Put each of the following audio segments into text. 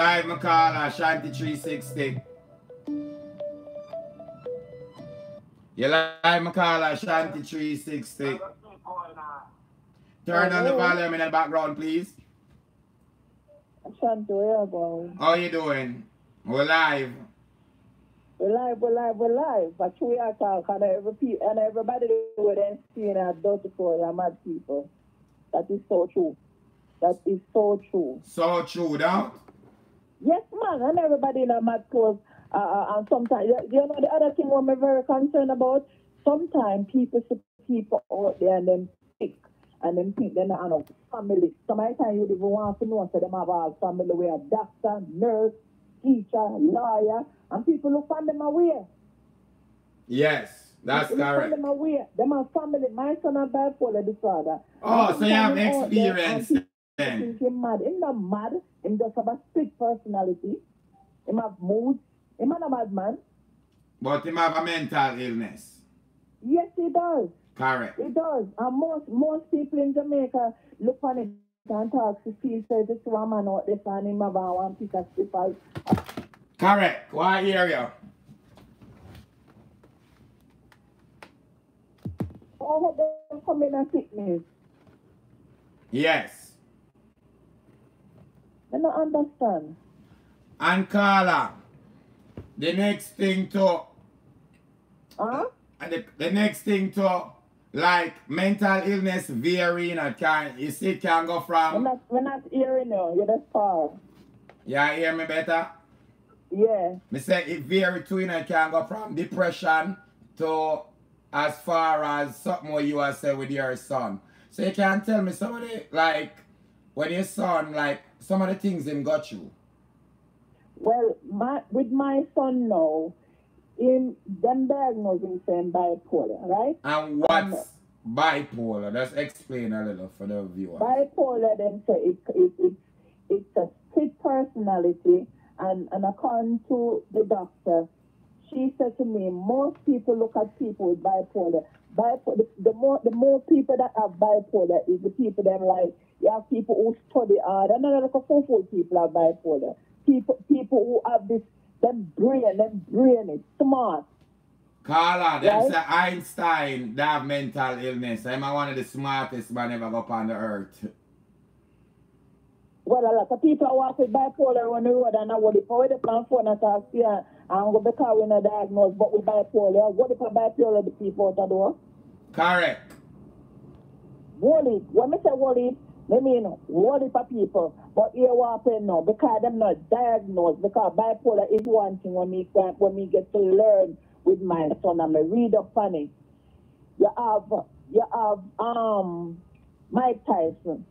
live, Makala, Shanti 360. You live, Makala, Shanti 360. Turn on the volume in the background, please. Shanti, where you going? How you doing? We're live. We're live. But we are talking and everybody with them seeing a dirty for mad people. That is so true. That is so true. So true, don't? Yes, man. And everybody in a mad clothes. And sometimes, you know, the other thing I'm very concerned about, sometimes people see people out there and then sick and then think they're not enough family. Sometimes you even want to know, so them have all family where a doctor, nurse, teacher, lawyer, and people look on them away. Yes, that's correct. Them away. Them have family. My son has bipolar disorder. Oh, so you have experience then. Think him mad. He's not mad. He just have a split personality. He have mood. He's not a mad man. But he have a mental illness. Yes, he does. Correct. He does. And most people in Jamaica look on it and talk to feel say this one man out there and him have one pick a slipper. Correct. What area? Oh, they come in and sickness. Yes. I don't understand. And Carla, the next thing to... Huh? The next thing to, like, mental illness varying, you see it can go from... We're not hearing you. You're just far. Yeah, hear me better? Yeah. Me say it vary too, it can go from depression to as far as something what you are saying with your son. So you can tell me some of the, like, when your son, like, some of the things him got you. Well, with my son now, them diagnosed him saying bipolar, right? And what's bipolar? Just explain a little for the viewers. Bipolar, them say it's a split personality, and according to the doctor, she said to me, most people look at people with bipolar. The more people that have bipolar is the people that like, you have people who study hard, and then like a fool people have bipolar. People who have this, them brain is smart. Carla, them say Einstein, they have mental illness. I'm one of the smartest man ever go on the earth. Well, a lot of people walk with bipolar on the road and I would if I plan phone and talk to you and go because we're not diagnosed, but with bipolar, what if a bipolar the people out the door? Correct. Worry. When I say worry, I mean worry for people. But here what happen now, because they're not diagnosed, because bipolar is one thing when we get to learn with my son and I read up on it. You have Mike Tyson.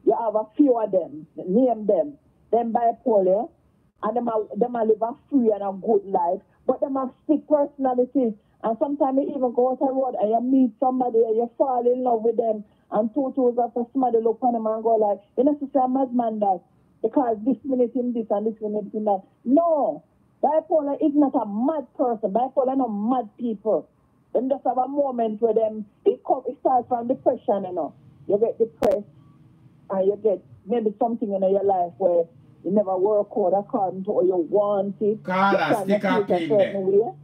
You have a few of them, name them bipolar, and them live a free and a good life, but them have sick personalities. And sometimes you even go out the road and you meet somebody and you fall in love with them, and 2 days after somebody look on them and go like, you know, to say a madman that, because this minute in this and this minute in that. No, bipolar is not a mad person. Bipolar are not mad people. Them just have a moment where it starts from depression, you know. You get depressed, and you get maybe something in your life where you never work out according to what you want it. Carla, stick up in there.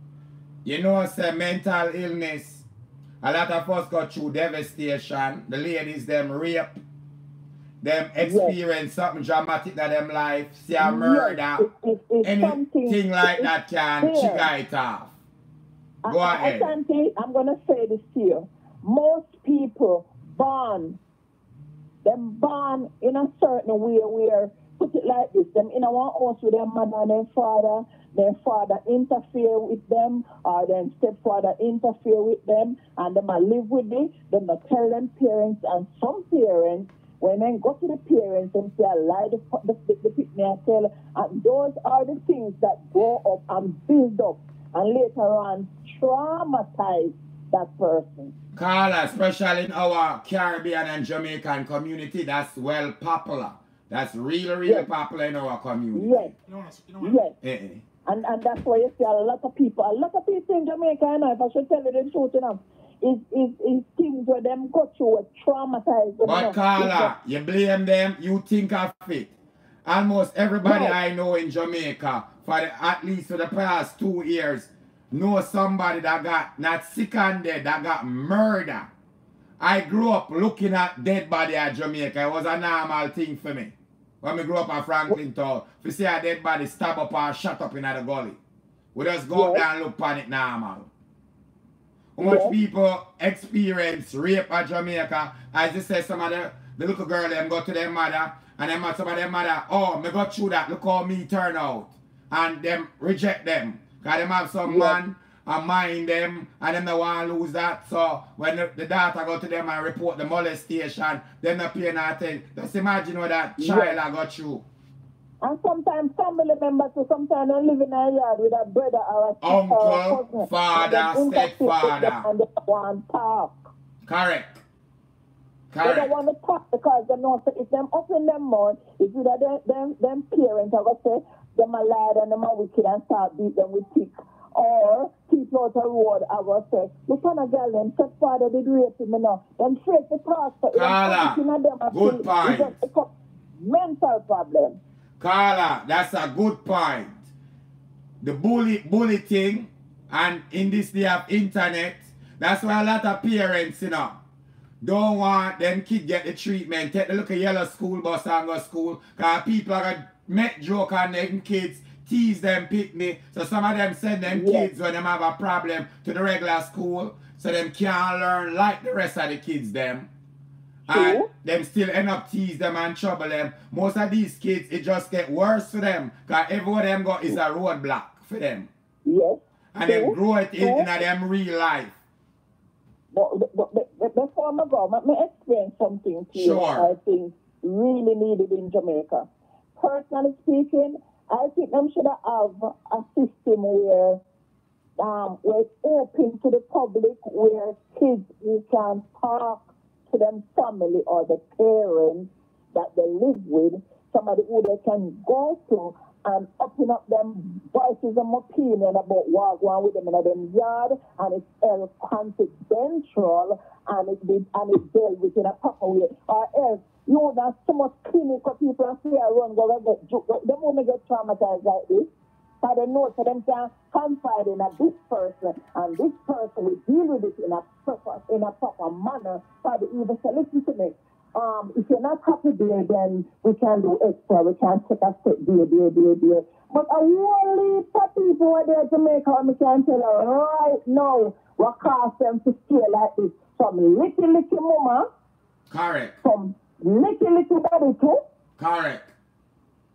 You know, say mental illness, a lot of us go through devastation. The ladies, them rape, them experience something dramatic in them life, see a murder, anything like that can trigger it off. Go ahead. I'm going to say this to you. Most people born in a certain way where, put it like this, them in a one house with their mother and their father interfere with them, or their stepfather interfere with them, and them live with it, them tell them parents, and some parents, when they go to the parents and say, I lie the picnic and tell, and those are the things that go up and build up, and later on traumatize that person. Carla, especially in our Caribbean and Jamaican community, that's well popular. That's really popular in our community. Yes. And that's why you see a lot of people in Jamaica, and if I should tell you the truth enough, is things where them go through traumatized. But Carla, you blame them, you think of it. almost everybody Right. I know in Jamaica, at least for the past 2 years, know somebody that got not sick and dead, that got murder. I grew up looking at dead body at Jamaica. It was a normal thing for me. When we grew up at Franklin Town, if you see a dead body stab up or shut up in the gully, we just go up Yes. there and look on it normal. How much Yes. people experience rape at Jamaica? As you say, some of the little girl them go to their mother, and them some of their mother, oh, me got through that, look how me turn out. And them reject them. Because them have some man and mind them, and them don't want to lose that. So when the daughter go to them and report the molestation, them not paying attention. Just imagine what that child I got through. And sometimes family members, so sometimes they live in a yard with a brother or a sister Uncle, or a cousin. father, stepfather. And they don't want to talk. Correct. They don't want to talk because they know if them up in them mouth, it's either them parents are going to say, them are lied and them are wicked and start beat them with tick. Or people out the road are going to say, look on a girl, them stepfather did rape me now. Them straight to talk. Carla, good point. It's a mental problem. Carla, that's a good point. The bully thing, and in this day of internet, that's why a lot of parents, you know, don't want them kids get the treatment. Take the little yellow school bus and go to school. Because people are going to make joke on them kids, tease them, pick me. So some of them send them kids when they have a problem to the regular school. So them can't learn like the rest of the kids them. And them still end up tease them and trouble them. Most of these kids, it just get worse for them. Because everywhere them go is a roadblock for them. Yes. And them grow it in them real life. But before I go, let me explain something to you I think really needed in Jamaica. Personally speaking, I think them should have a system where it's open to the public, where kids who can talk to them family or the parents that they live with, somebody who they can go to and open up them voices and opinion about what's going with them in them yard, and it's confidential and it's dealt with in a proper way. Or else, you know, there's so much clinical people and fear around go get them won't get traumatized like this. So they know so them can confide in this person, and this person will deal with it in a proper manner. So they even say, listen to me. If you're not happy there, then we can do extra. We can take a step there. But a whole heap of people are there to make how we can tell her right now what caused them to stay like this. Some little mama. Correct. Some little daddy too. Correct.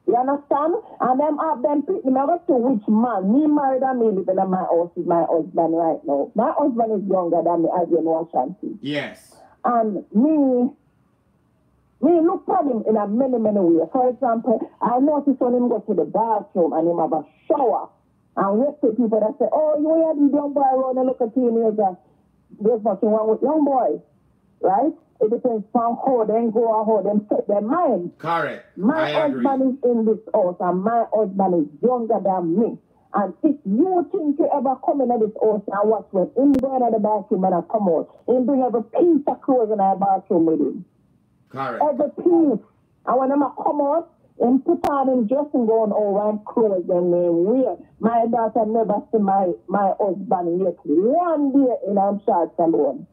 You understand? And them have them pick me over to which man. Me married and me living in my house with my husband right now. My husband is younger than me, as you know, Shanti. Yes. And me look for him in a many ways. For example, I noticed when him go to the bathroom and him have a shower. And we see people that say, oh, you have the young boy around and look at teenager. There's nothing wrong with young boys. Right? It depends on how they go or how they set their mind. Correct. My husband is in this house and my husband is younger than me. And if you think you ever come in this house and watch when him go in the bathroom and I come out, him bring every piece of clothes in the bathroom with him. Correct. Every piece. And when I come out, him put on him dressing gown over and clothes and then wear. My daughter never see my husband yet one day in a shorts alone.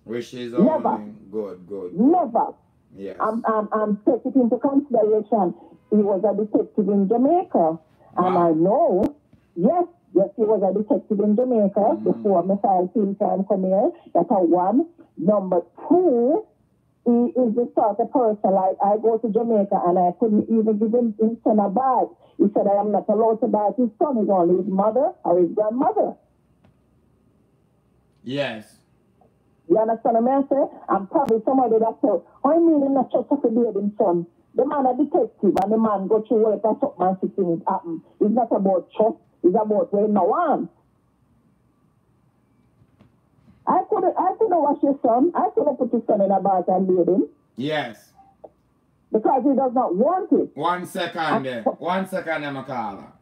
Which is never. Good. Never. Yes. I'm take it into consideration. He was a detective in Jamaica. Wow. And I know, yes, he was a detective in Jamaica before my file team time come here. That's one. Number two, he is the sort of person like I go to Jamaica and I couldn't even give him son a bath. He said I am not allowed to bath his son, he's only his mother or his grandmother. Yes. You understand what I say? And probably somebody that said, I mean him not just to be his son. The man a detective and the man go through work and something and see things happen. It's not about trust, it's about where no one. I couldn't wash your son. I couldn't put his son in a bath and bathe him. Yes. Because he does not want it. 1 second there. 1 second there, Makala.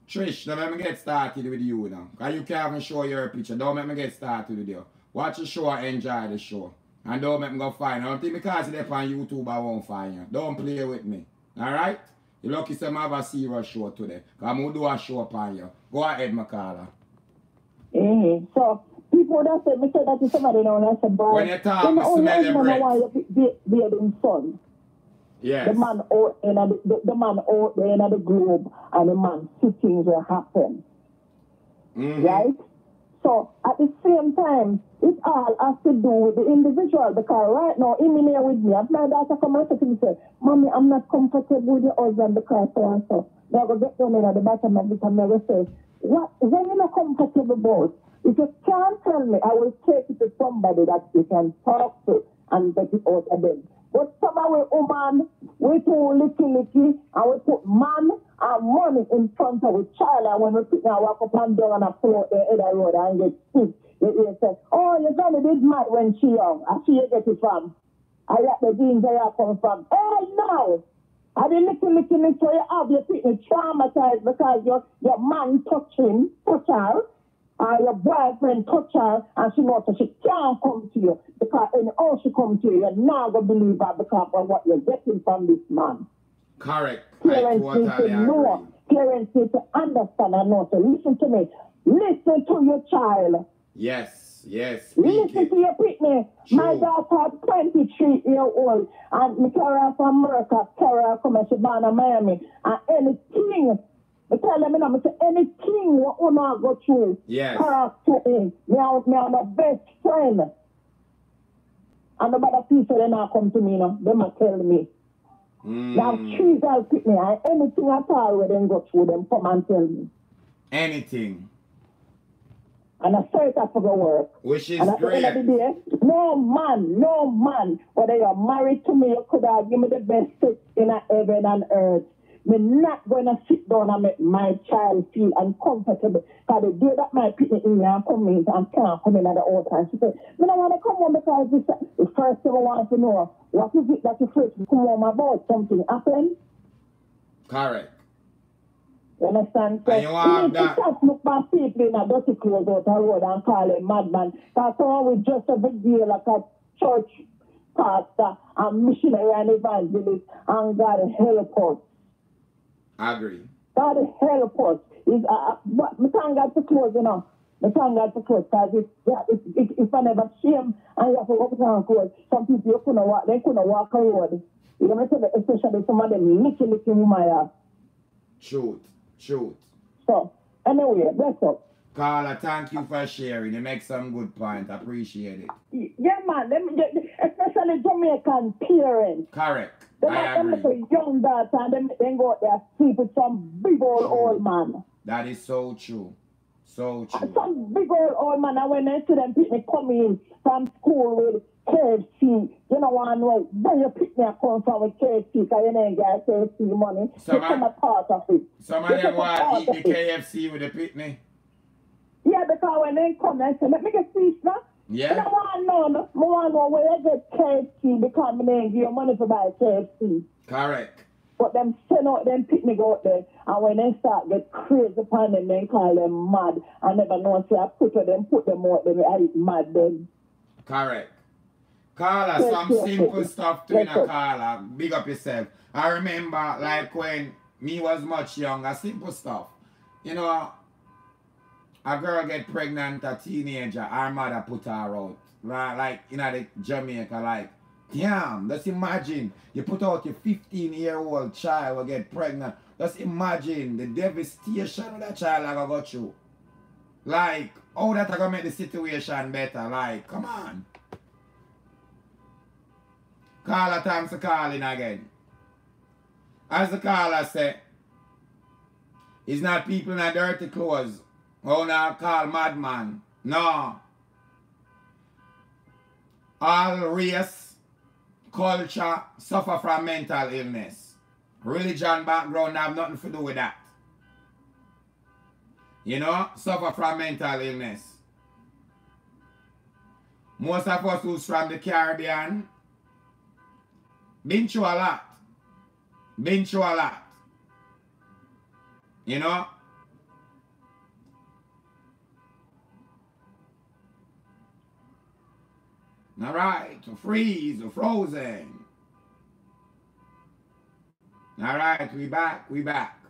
Trish, don't let me get started with you now. Because you can't even show your picture. Don't let me get started with you. Watch the show and enjoy the show. And don't make me go find you. I don't think because you're on YouTube I won't find you. Don't play with me. Alright? You lucky some have a serious show today. Because I'm going to do a show upon you. Go ahead, Makala. So, people that say, me say that to somebody now, and I said, boy, when you talk, I smell your breath. Why you being son. Yes. The man out in the man out there in the globe, and the man see things will happen. Right? So, at the same time, it all has to do with the individual, because right now, him in here with me, if my daughter come and say to me, say, Mommy, I'm not comfortable with your husband because so and so. They're going to get down at the bottom of it and never say, what you're not comfortable about? If you can't tell me, I will take it to somebody that you can talk to and get it out of them. But some of our woman, we too licky, and we put man and money in front of a child, and when we sit and walk up and down and I pull out the head of the road and get sick, they say, oh, your granny did mad when she young. I see you get it from. I got the jeans where you come from. Hey, no! I did licky, so you have your people traumatized because your man touch her, your boyfriend touch her, and she knows that she can't come to you. Because anyhow she come to you, you're not going to believe her because of what you're getting from this man. Correct. Parents need to know. Parents need to understand and know. So listen to me. Listen to your child. Yes. Listen to your pitney. My daughter, 23-year-old, and me carry her from America, carry her from she born in Miami, and anything. I tell them, I say, anything what you not go through, talk to him. Me and my best friend. And the other people, they not come to me, they might tell me. Now, trees I'll pick me, and anything at all where they go through, them come and tell me. Anything. And I say it for the work. Which is and at great. the end of the day, no man, whether you're married to me, you could have given me the best sex in heaven and earth. We're not going to sit down and make my child feel uncomfortable. Because the day that my people in here come in and can't come in at the altar, she said, I don't want to come home because the first thing I want to know, what is it that you first come home about? Something happened? Correct. You understand? So and you have that. Stop look my people in a dirty clothes out the road and call them madman. Because someone with just a big deal like a church pastor and missionary and evangelist, and God help us. I agree. God help us. But we can't get to close, you know. We can't get to close because if I never shame and you have to walk down close, some people you couldn't walk, they couldn't walk a road. You know, especially some of them little women. Truth. So, anyway, bless up. Carla, thank you for sharing. You make some good point. I appreciate it. Yeah, man. Especially Jamaican parents. Correct. They might for young daughter and they go out there sleep with some big old man. That is so true. So true. And some big old man, and when they see them people come in from school with KFC, you don't want to know where your picnic come from with KFC because you don't get KFC money. Some a part of it. Some of them want to eat the KFC with the picnic. Yeah, because when they come, they say, let me get fish now. Yeah. I want to know where you get KFC because they give you money to buy KFC. Correct. But them send out them picnic out there, and when they start get crazy upon them, they call them mad. I never know if I put them out there, I eat mad then. Correct. Carla, some simple stuff to Carla. Big up yourself. I remember like when me was much younger, simple stuff. You know, a girl get pregnant, a teenager, her mother put her out. Like, you know, the Jamaica, like, damn, just imagine, you put out your 15-year-old child will get pregnant. Just imagine the devastation that child are going to go through. Like, how that going to make the situation better? Like, come on. Caller, thanks for calling again. As the caller said, it's not people in a dirty clothes. Oh, now call madman. No. All race, culture suffer from mental illness. Religion background have nothing to do with that. You know, suffer from mental illness. Most of us who's from the Caribbean been through a lot. You know? Alright, freeze, frozen. Alright, we back, we back.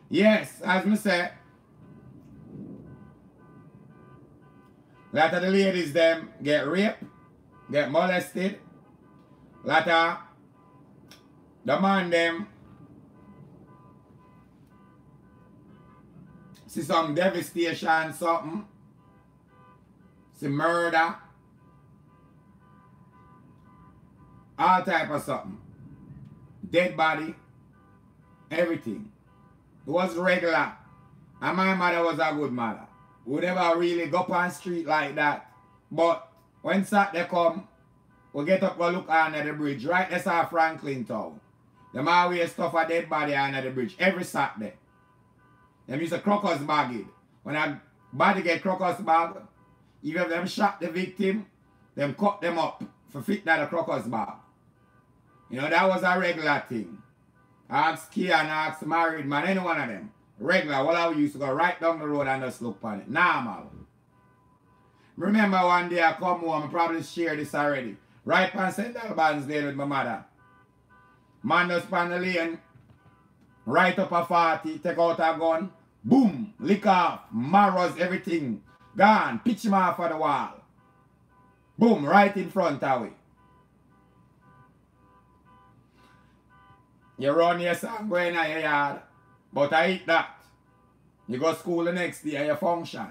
Yes, as me say, lot of the ladies them get raped, get molested. Lot of the man them see some devastation, something. See murder. All type of something. Dead body. Everything. It was regular. And my mother was a good mother. We never really go on the street like that. But when Saturday come, we get up and look under the bridge. Right next to Franklin Town. Them always stuff a dead body under the bridge. Every Saturday. Them use a crocus bag it. When a body get crocus bag, even if them shot the victim, them cut them up for fit that the crocus bag. You know, that was a regular thing. Ask Kia and ask married man, any one of them. Regular, what I used to go right down the road and just look on it. Normal. Remember one day I come home, I probably share this already. Right on St. Albans there with my mother. Man just on the lane, right up a 40, take out a gun, boom, lick off, marrows, everything. Gone, pitch him off of the wall. Boom, right in front of it. You run your son going in your yard, but I eat that. You go to school the next day and you function.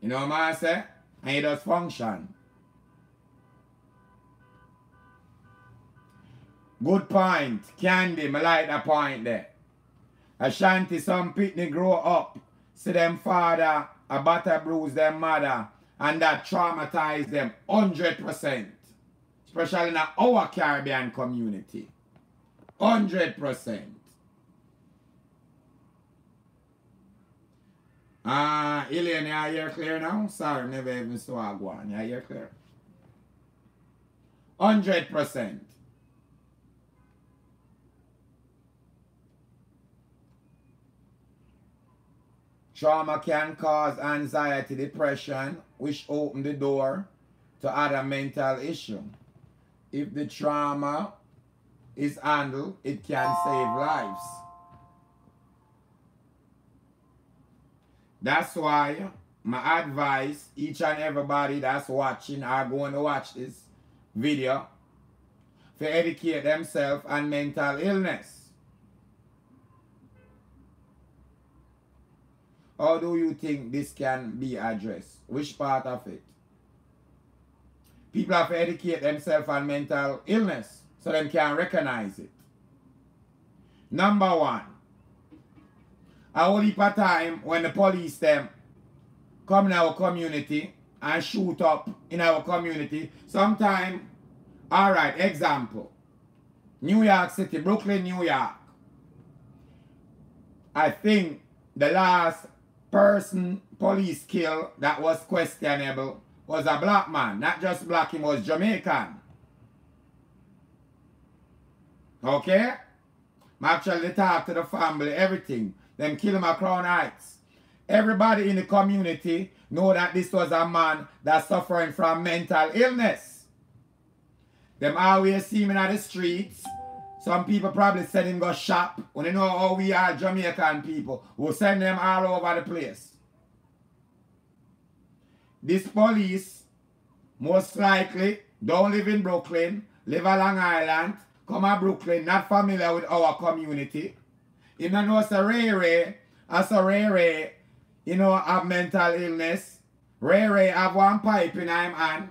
You know what I say? And you just function. Good point. Candy, I like that point there. Ashanti, some pitney grow up, see them father, a batter bruise them mother, and that traumatize them 100%. Especially in our Caribbean community. 100%. Elaine, you hear clear now? Sorry, never even saw a go on. You hear clear? 100%. Trauma can cause anxiety, depression, which open the door to other mental issues. If the trauma is handled, it can save lives. That's why my advice, each and everybody that's watching or going to watch this video, to educate themselves on mental illness. How do you think this can be addressed? Which part of it? People have to educate themselves on mental illness so they can recognize it. Number one, a whole heap of time when the police them come in our community and shoot up in our community, sometimes, alright, example, New York City, Brooklyn, New York. I think the last person police kill that was questionable was a black man. Not just black, he was Jamaican. Okay? I actually talk to the family, everything. Them kill him at Crown Heights. Everybody in the community know that this was a man that's suffering from mental illness. Them always see him in the streets. Some people probably send him go shop. When they know how we are Jamaican people, we'll send them all over the place. This police, most likely, don't live in Brooklyn, live on Long Island, come to Brooklyn, not familiar with our community. You know, it's a Ray, as a Ray, you know, have mental illness. Ray have one pipe in him hand.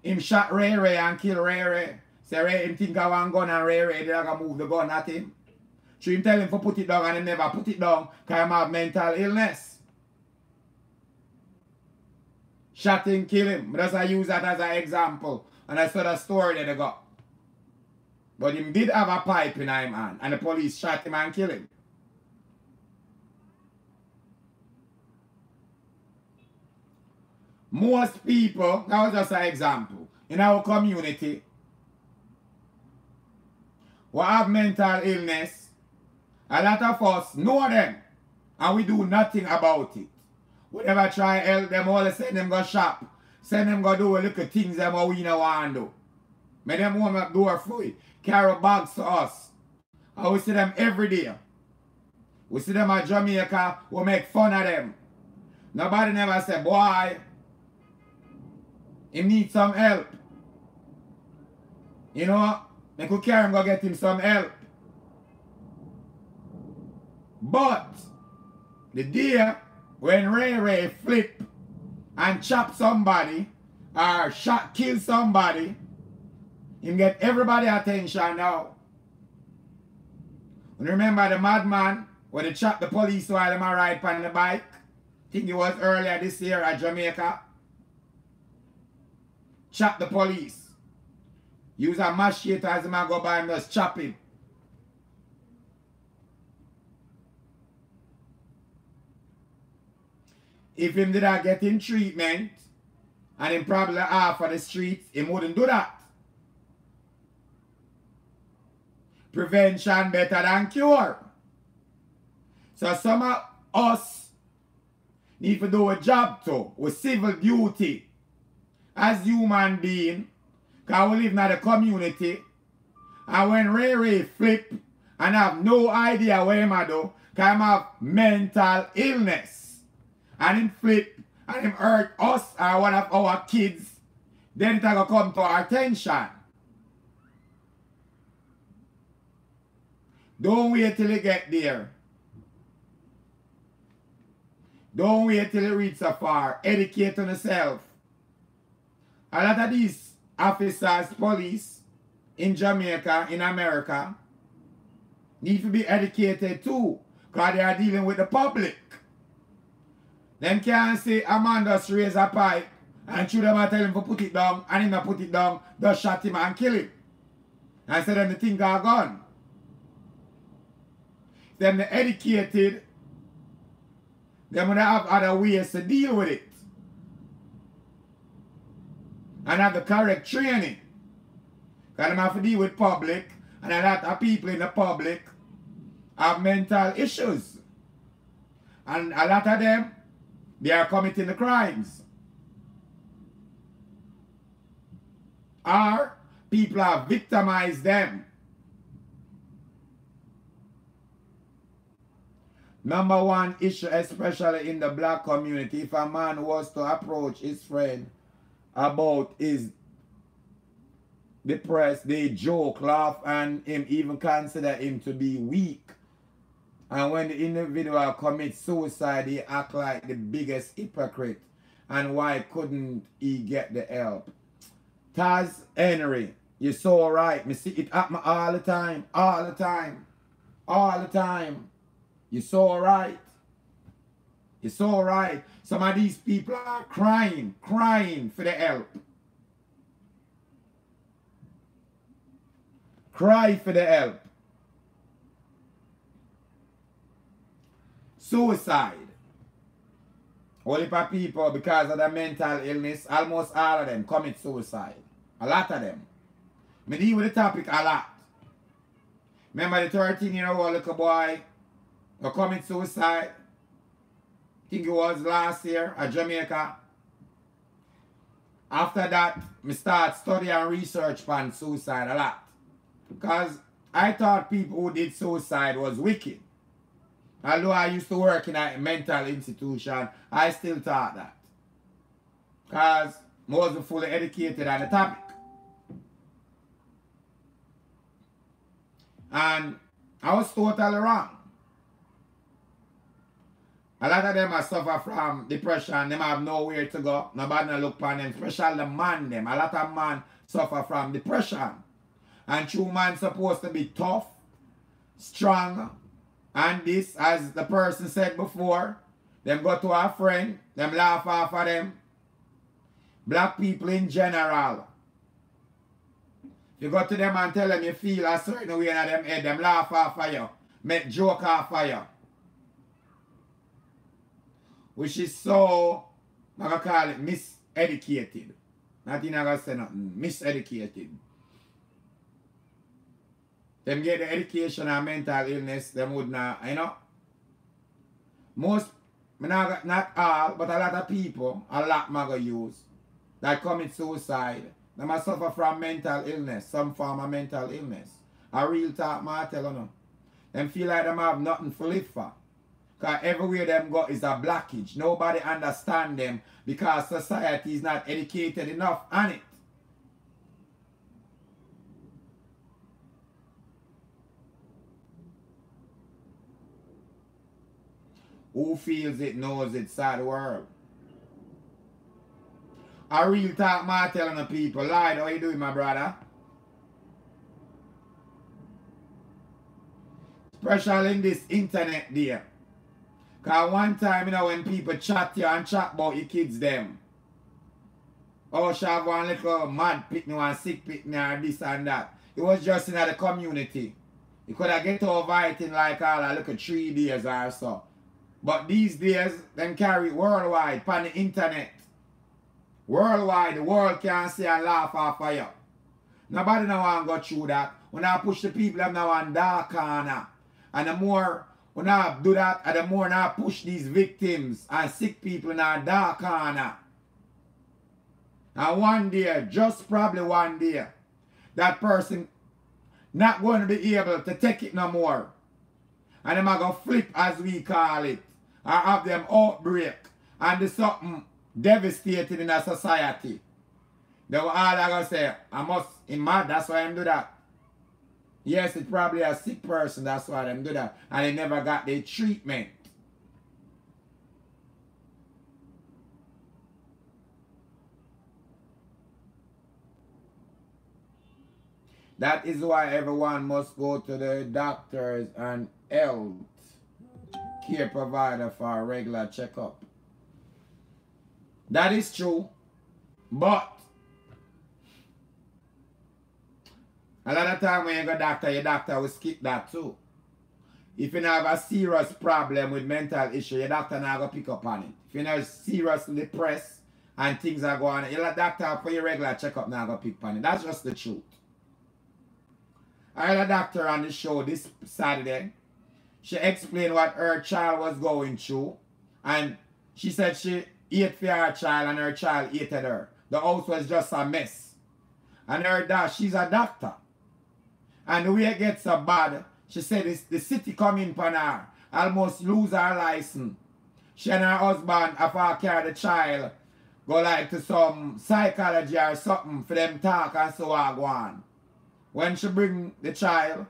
Him shot Ray and kill Ray. Say Ray, him think of one gun and Ray, they're going to move the gun at him. So him tell him to put it down and he never put it down because he have mental illness. Shot him, kill him. But I use that as an example. And I saw the story that they got. But him did have a pipe in him hand and the police shot him and killed him. Most people, that was just an example, in our community, who have mental illness, a lot of us know them and we do nothing about it. We never try to help them, all send them go shop, send them go do little things them we don't want to do. Make them home up door free, carry bags to us. And we see them every day. We see them at Jamaica, we make fun of them. Nobody never say, boy, he needs some help. You know, they could carry him go get him some help. But the day when Ray flip and chop somebody or kill somebody, him get everybody attention now. And remember the madman when they chop the police while them ride on the bike? I think it was earlier this year at Jamaica. Chop the police. Use a machete as him go by and just chop him. If him did not get in treatment and him probably off of the streets, he wouldn't do that. Prevention better than cure. So some of us need to do a job too, with civil duty as human being, because we live in the community, and when Ray flip and have no idea what him do, because him have mental illness, and him flip and him hurt us or one of our kids, then it's going to come to our attention. Don't wait till you get there. Don't wait till you reach so far. Educate on yourself. A lot of these officers, police in Jamaica, in America, need to be educated too, because they are dealing with the public. Them can't say a man just raise a pipe and shoot them and tell him to put it down, and him not put it down, just shot him and kill him. And say them the thing are gone. Them the educated, them would have other ways to deal with it. And have the correct training. Because them have to deal with public, and a lot of people in the public have mental issues. And a lot of them, they are committing the crimes. Or people have victimized them. Number one issue, especially in the black community, if a man was to approach his friend about his depressed, they joke, laugh, and him even consider him to be weak. And when the individual commits suicide, he act like the biggest hypocrite. And why couldn't he get the help? Taz Henry, you're so right. Me see it happen all the time, all the time, all the time. You're so right. You're so right. Some of these people are crying for the help. Cry for the help. Suicide. All the people, because of the mental illness, almost all of them commit suicide. A lot of them. I deal with the topic a lot. Remember the 13-year-old little boy who commit suicide? I think it was last year at Jamaica. After that, I start studying and research on suicide a lot. Because I thought people who did suicide was wicked. Although I used to work in a mental institution, I still thought that. Because I wasn't fully educated on the topic. And I was totally wrong. A lot of them are suffer from depression. Them have nowhere to go. Nobody look upon them. Especially the man them. A lot of men suffer from depression. And true man supposed to be tough, strong, and this, as the person said before, them go to a friend, them laugh off of them. Black people in general. You go to them and tell them you feel a certain way in them head, them laugh off of you. Make joke off of you. Which is so, I'm going to call it miseducated. Nothing I'm going to say nothing. Miseducated. Them get the education and mental illness, them would not, you know. Most, not all, but a lot of people, a lot going to use, that commit suicide, they must suffer from mental illness, some form of mental illness. A real talk, I tell you. Them feel like them have nothing to live for. Because everywhere them go is a blockage. Nobody understand them because society is not educated enough on it. Who feels it knows it's sad world. A real talk, man, telling the people. Lloyd, how you doing, my brother? Especially in this internet there. Because one time, you know, when people chat you and chat about your kids, them. Oh, she have one little mad picnic, one sick picnic, or this and that. It was just in the community. You could have get over it in like all a little 3 days or so. But these days, them carry it worldwide, on the internet. Worldwide, the world can see and laugh off of you. Nobody now want to go through that. When I push the people, them now on dark corner. And the more when I do that, and the more I push these victims and sick people in a dark corner. And one day, just probably one day, that person not going to be able to take it no more. And them are going to flip, as we call it. Or have them outbreak. And there's something devastating in a society. They were all going to say, I must, in mad, that's why I'm do that. Yes, it's probably a sick person, that's why them do that. And they never got their treatment. That is why everyone must go to the doctors and health care provider for a regular checkup. That is true. But a lot of time when you go to doctor, your doctor will skip that too. If you have a serious problem with mental issue, your doctor not going to pick up on it. If you're not seriously depressed and things are going on, your doctor for your regular checkup not going to pick up on it. That's just the truth. I had a doctor on the show this Saturday. She explained what her child was going through. And she said she ate for her child and her child hated her. The house was just a mess. And her dad, she's a doctor. And the way it gets so bad, she said the city come in upon her, almost lose her license. She and her husband, if I carry the child, go like to some psychology or something for them talk and so on go on. When she bring the child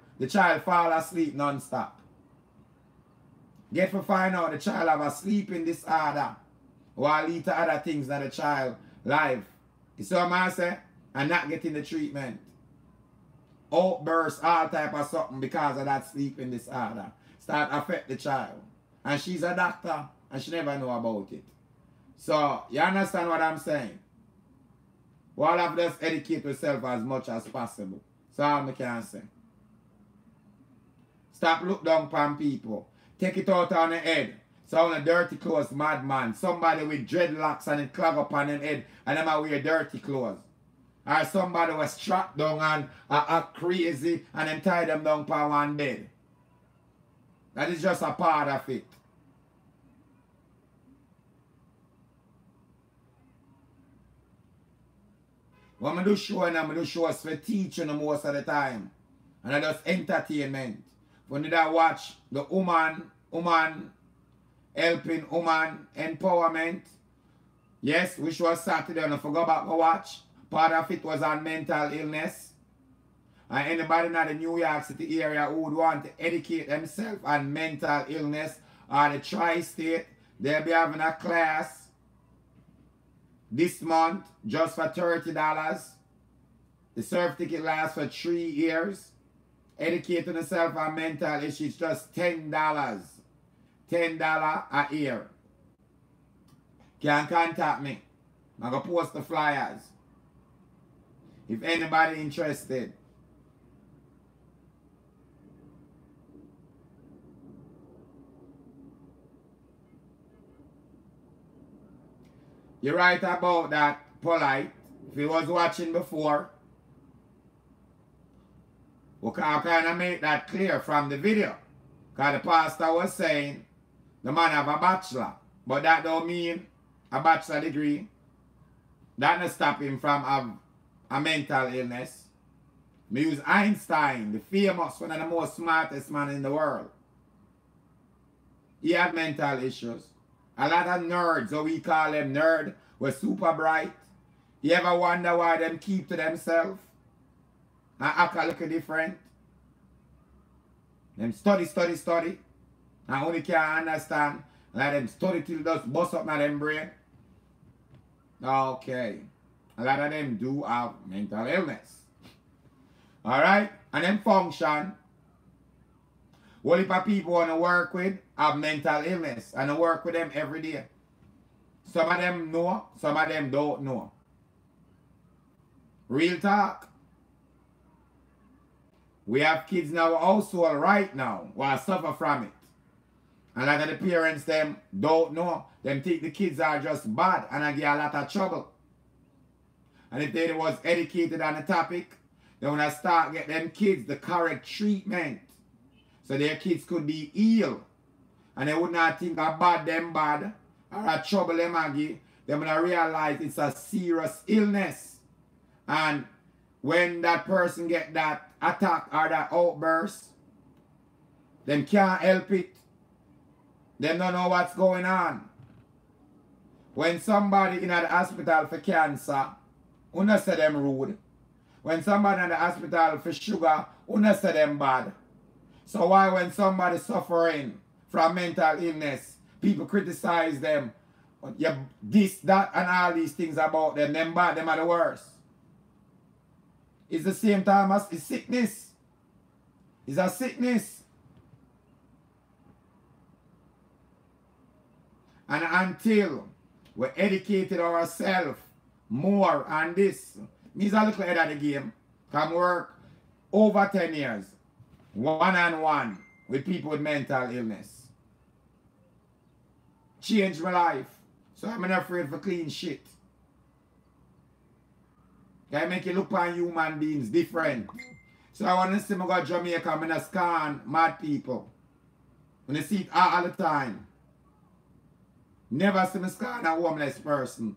fall asleep non-stop. Get to find out the child have a sleeping disorder or lead to other things that the child life. You see what I say? And not getting the treatment. Outburst, all type of something because of that sleeping disorder. Start affect the child. And she's a doctor and she never know about it. So, you understand what I'm saying? We all have to just educate yourself as much as possible. So all I can say. Stop look down upon people. Take it out on the head. So on a dirty clothes madman. Somebody with dreadlocks and it clog up on them head and them wear dirty clothes. Or somebody was strapped down and act crazy and then tie them down upon one bed. That is just a part of it. When I do show and I do shows for teaching most of the time. And I just entertainment. When did I watch the woman helping woman empowerment? Yes, which was Saturday and I forgot about my watch. Part of it was on mental illness. And anybody in the New York City area who would want to educate themselves on mental illness or the tri-state, they'll be having a class this month just for $30. The certificate lasts for 3 years. Educating yourself on mental issues just $10. $10 a year. Can contact me. I'm going to post the flyers. If anybody interested. You're right about that, Polite. If you was watching before, we can kind of make that clear from the video. Because the pastor was saying the man have a bachelor. But that don't mean a bachelor degree. That doesn't stop him from have a mental illness. Me use Einstein, the famous, one of the most smartest man in the world. He had mental issues. A lot of nerds, so we call them nerd, were super bright. You ever wonder why them keep to themselves? And act a little different? Them study. And only can understand. Like them study till just bust up in them brain. Okay. A lot of them do have mental illness. Alright? And them function. What if people want to work with have mental illness and I work with them every day? Some of them know, some of them don't know. Real talk. We have kids in our household right now who are suffer from it. And a lot of the parents them don't know. Them think the kids are just bad and I get a lot of trouble. And if they was educated on the topic, they want to start get them kids the correct treatment. So their kids could be ill. And they would not think about them bad or a trouble them aggy. They're going to realize it's a serious illness. And when that person get that attack or that outburst, them can't help it. They don't know what's going on. When somebody in the hospital for cancer, you not say them rude. When somebody in the hospital for sugar, you not say them bad. So why when somebody suffering from mental illness, people criticize them, this, that, and all these things about them bad, them are the worst. It's the same time as it's sickness. It's a sickness. And until we educated ourselves more on this, means a little ahead of the game. Can work over 10 years, one-on-one with people with mental illness. Changed my life. So I'm not afraid for clean shit. Can make you look on human beings different. So I want to see me go to Jamaica, I'm going to scan mad people. When you see it all the time. Never see me scan a homeless person.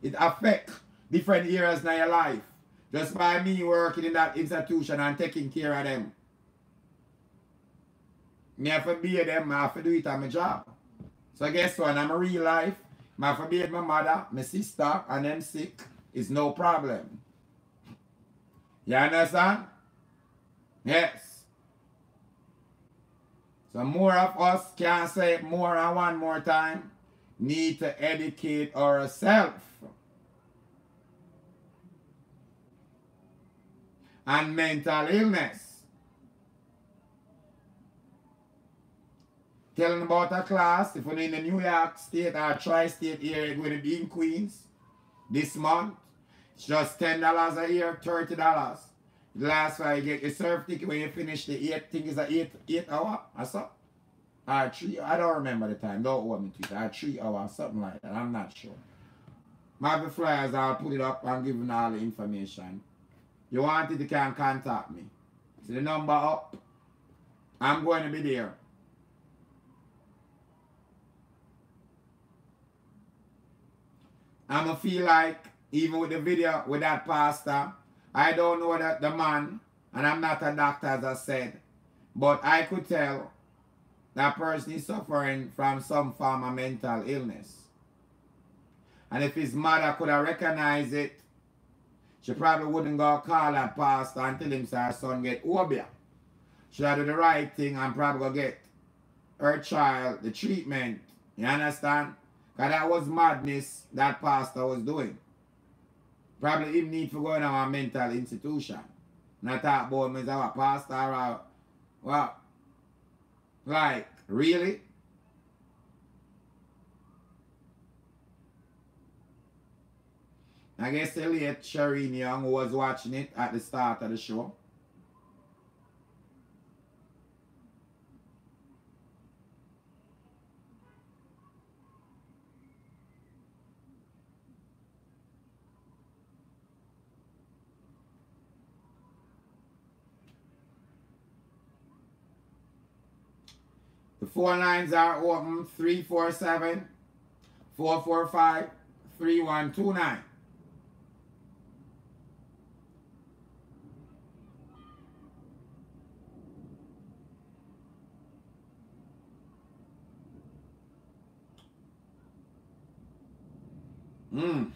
It affects different areas in your life. Just by me working in that institution and taking care of them. Me have to be them, I have to do it on my job. So guess what? In my real life, I have to be my mother, my sister, and them sick. It's no problem. You understand? Yes. So more of us, can't say it more and one more time, need to educate ourselves. And mental illness. Telling about a class, if you're in the New York State or tri-state area, you're going to be in Queens this month. It's just $10 a year, $30. The last while you get your surf ticket when you finish the 8, think it's a 8 hour or so. Or 3, I don't remember the time, don't hold me to it. Or 3 hours, something like that, I'm not sure. My flyers, I'll put it up and give you all the information. You want it, you can contact me. See the number up? I'm going to be there. I'm going to feel like, even with the video with that pastor, I don't know that the man, and I'm not a doctor as I said, but I could tell that person is suffering from some form of mental illness. And if his mother could have recognized it, she probably wouldn't go call that pastor and tell him her son get Obeah. She'd do the right thing and probably go get her child the treatment. You understand? Because that was madness that pastor was doing. Probably him need to go in a mental institution. Not talk about me as a pastor or what? Like, really? I guess the late Shireen Young who was watching it at the start of the show. The phone lines are open 347-445-3129. Mm.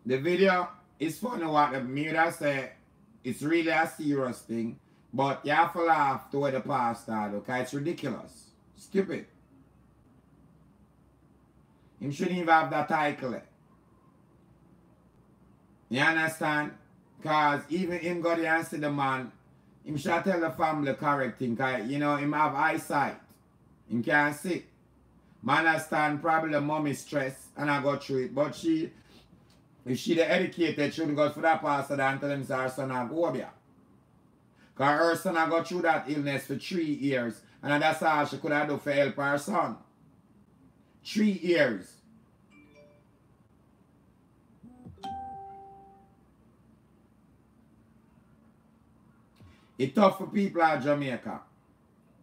The video is funny what the mirror say. It's really a serious thing. But you have to laugh to what the pastor do, because it's ridiculous. Stupid. Him shouldn't even have that title. You understand? Because even him go there and see the man, him should tell the family correct thing. Because, you know, him have eyesight. Him can't see. Man understand probably the mom is stressed and I go through it. But she, if she the educated, she wouldn't go for that pastor and tell him her son have Obeah. Because her son had go through that illness for 3 years. And that's all she could have done for help her son. 3 years. It's tough for people in Jamaica.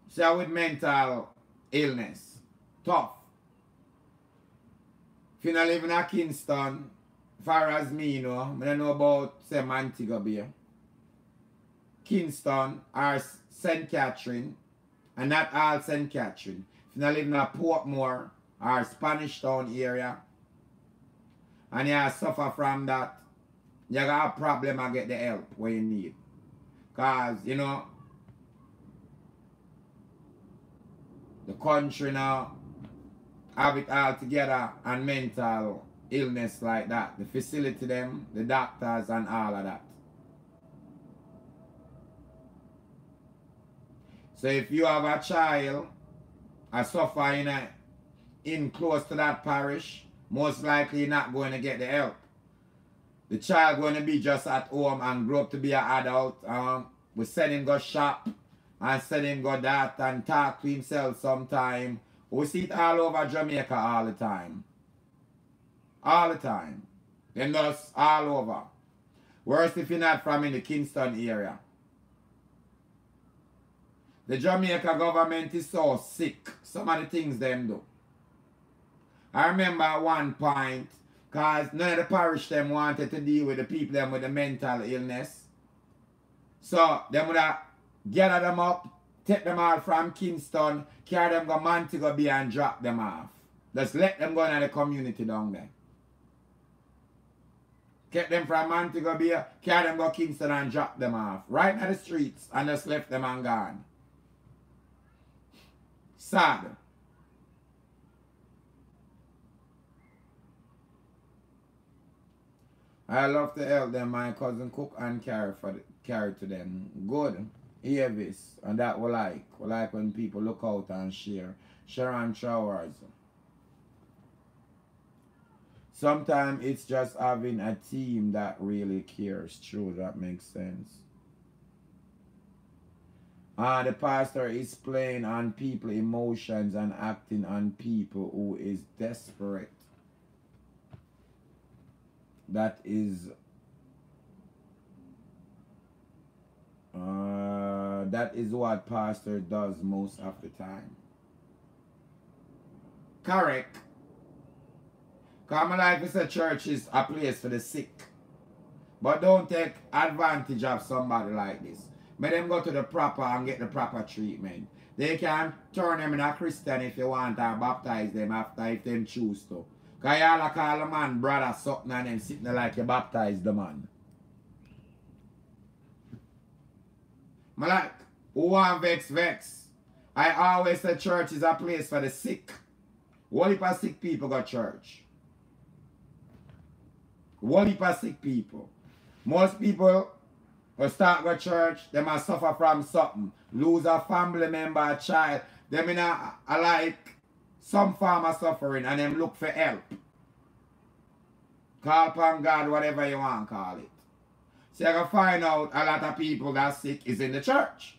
So with mental illness. Tough. If you not live in Kingston, far as me, you know, I don't know about say Montego Bay. Kingston or St. Catherine, and not all St. Catherine. If you not live in a Portmore or Spanish Town area, and you suffer from that, you got a problem and get the help where you need. Because, you know, the country now have it all together and mental illness like that. The facility them, the doctors and all of that. So if you have a child a suffer in close to that parish, most likely you're not going to get the help. The child going to be just at home and grow up to be an adult. We send him go shop and send him go that and talk to himself sometime. We see it all over Jamaica all the time. All the time. Them just all over. Worse if you're not from in the Kingston area. The Jamaica government is so sick. Some of the things them do. I remember at one point, because none of the parish them wanted to deal with the people them with the mental illness. So they would have gathered them up, take them out from Kingston, carry them to Montego Bay and drop them off. Just let them go into the community down there. Get them from Montego Bay, carry them to Kingston and drop them off. Right in the streets and just left them and gone. Sad. I love to help them. My cousin cook and carry to them. Good. Hear this. And that we like. We like when people look out and share. Share and showers. Sometimes it's just having a team that really cares. True, that makes sense. The pastor is playing on people's emotions and acting on people who is desperate. That is what pastor does most of the time. Correct. Because my life is a church is a place for the sick. But don't take advantage of somebody like this. Make them go to the proper and get the proper treatment. They can turn them in a Christian if you want and baptize them after if them choose to. Because y'all call a man brother something and them sitting there like you baptize the man. I like, who want vex? I always say church is a place for the sick. What if a sick people go to church? What if a sick people? Most people will start go to church, they must suffer from something. Lose a family member, a child. They mean like some form of suffering and them look for help. Call upon God, whatever you want to call it. So you can find out a lot of people that sick is in the church.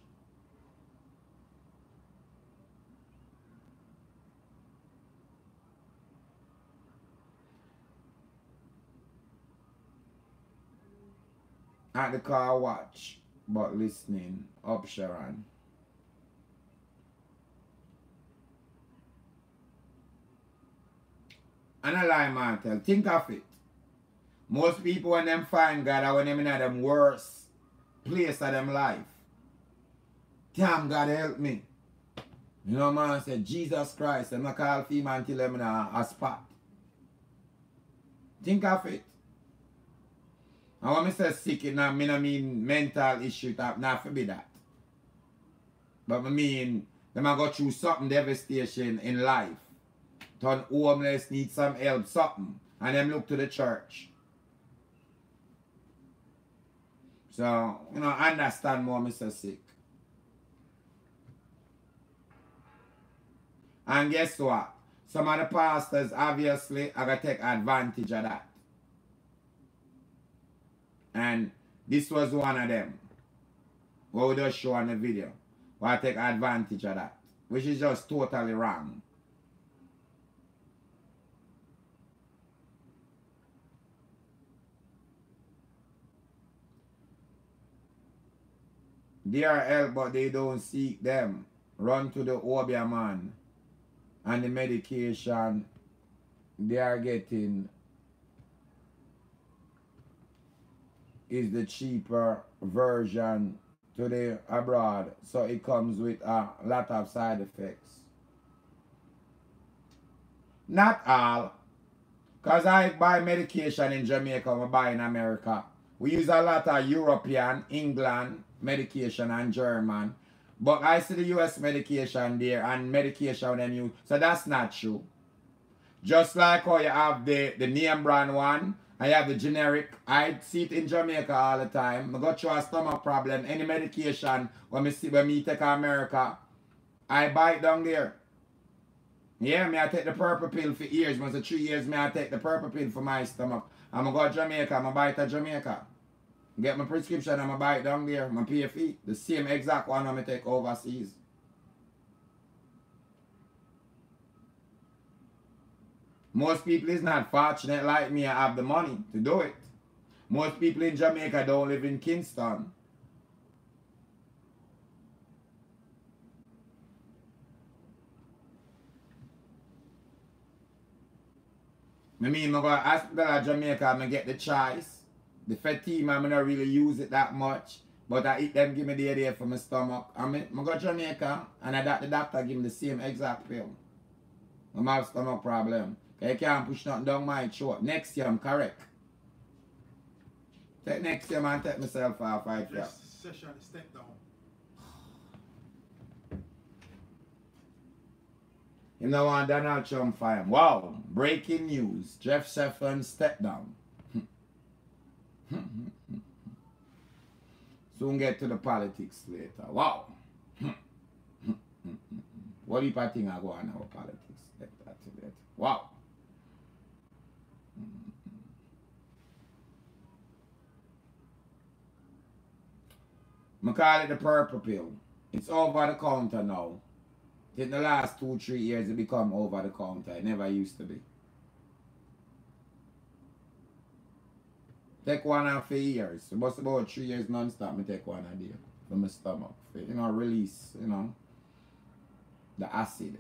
At the car watch, but listening. Up Sharon. And a lie, man, think of it. Most people when them find God are when them in them worst place of them life. Damn, God help me. You know, man, said Jesus Christ, I'm not call female until them in a spot. Think of it. And when I say sick, I mean mental issue, not for be that. But I mean, them a go through something devastation in life. Turn homeless, need some help, something. And them look to the church. So, you know, understand more, Mr. Sick. And guess what? Some of the pastors obviously are going to take advantage of that. And this was one of them. What we just show on the video. Why take advantage of that. Which is just totally wrong. They are help, but they don't seek them. Run to the Obeah man. And the medication they are getting is the cheaper version to the abroad. So it comes with a lot of side effects. Not all. Because I buy medication in Jamaica, I buy in America. We use a lot of European, England medication and German. But I see the US medication there and medication when you, so that's not true. Just like how you have the name brand one, and you have the generic. I see it in Jamaica all the time. I got through a stomach problem. Any medication when me take America, I buy it down there. Yeah, me I take the purple pill for years. Once the 3 years, me I take the purple pill for my stomach. I'm going to go to Jamaica, I'm going to buy it at Jamaica. Get my prescription, I'm going to buy it down there. My pay a fee. The same exact one I'm going to take overseas. Most people is not fortunate like me. I have the money to do it. Most people in Jamaica don't live in Kingston. I mean, I go to hospital at Jamaica, I'm going to get the choice. The Fatima, I'm not really use it that much. But I eat them, give me the idea for my stomach. I go to Jamaica, and the doctor give me the same exact pill. I have stomach problem. I can't push nothing down my throat. Next year, I'm correct. Take next year, man, take myself off 5 years. Session, step down. You know what Donald Trump for him. Wow, breaking news. Jeff Sessions step down. Soon get to the politics later. Wow. What do you think I go on our politics? Later. Wow. I call it the purple pill. It's over the counter now. In the last 2-3 years, it become over the counter. It never used to be. Take one for years. It was about 3 years non-stop. I take one a day for my stomach. For, you know, release, you know, the acid.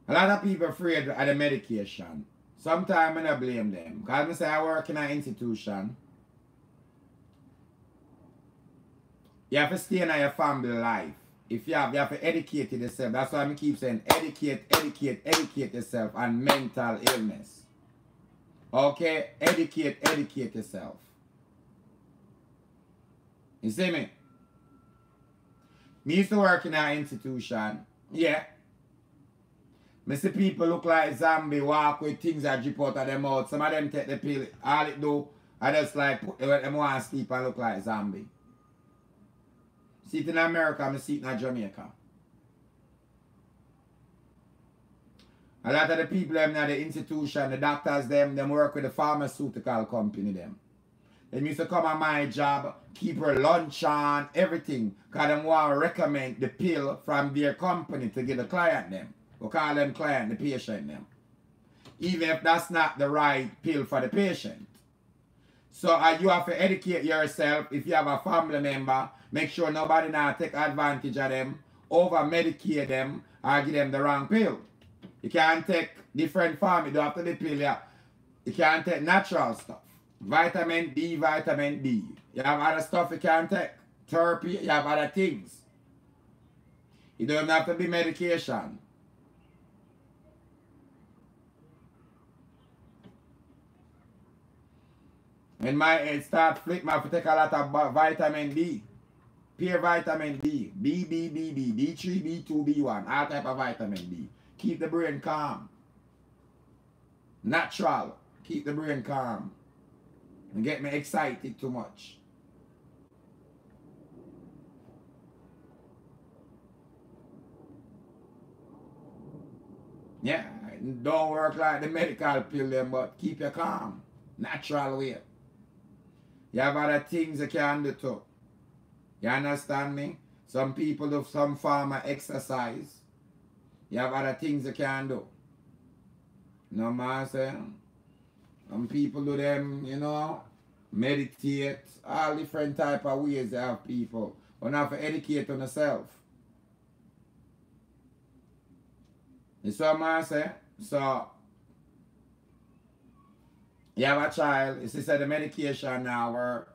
A lot of people afraid of the medication. Sometimes I don't blame them. Because I say I work in an institution. You have to stay in your family life. If you have to educate yourself. That's why I keep saying educate yourself on mental illness. Okay? Educate yourself. You see me? Me used to work in an institution. Yeah. I see people look like zombie, walk with things that drip out of their mouth. Some of them take the pill. All it do, I just like put them want to sleep and look like zombie. See it in America, I see it in Jamaica. A lot of the people them in the institution, the doctors them work with the pharmaceutical company them. They used to come on my job, keep her lunch on, everything. Because they want to recommend the pill from their company to give the client them. We call them client, the patient them. Even if that's not the right pill for the patient. So you have to educate yourself. If you have a family member, make sure nobody now take advantage of them, over medicate them, or give them the wrong pill. You can't take different form. You don't have to be pill. Yeah. You can't take natural stuff. Vitamin D, vitamin D. You have other stuff you can't take. Therapy, you have other things. You don't have to be medication. When my head start flip, I have to take a lot of vitamin D. Pure vitamin D. B, D3, B2, B1. All type of vitamin D. Keep the brain calm. Natural. Keep the brain calm. And get me excited too much. Yeah, don't work like the medical pill them, but keep you calm. Natural way. You have other things you can do too. You understand me? Some people do some form of exercise. You have other things you can do. You know what I'm saying? Some people do them, you know, meditate. All different type of ways they have people. But not to educate on yourself. You see what I'm saying? So, you have a child, you see the medication now where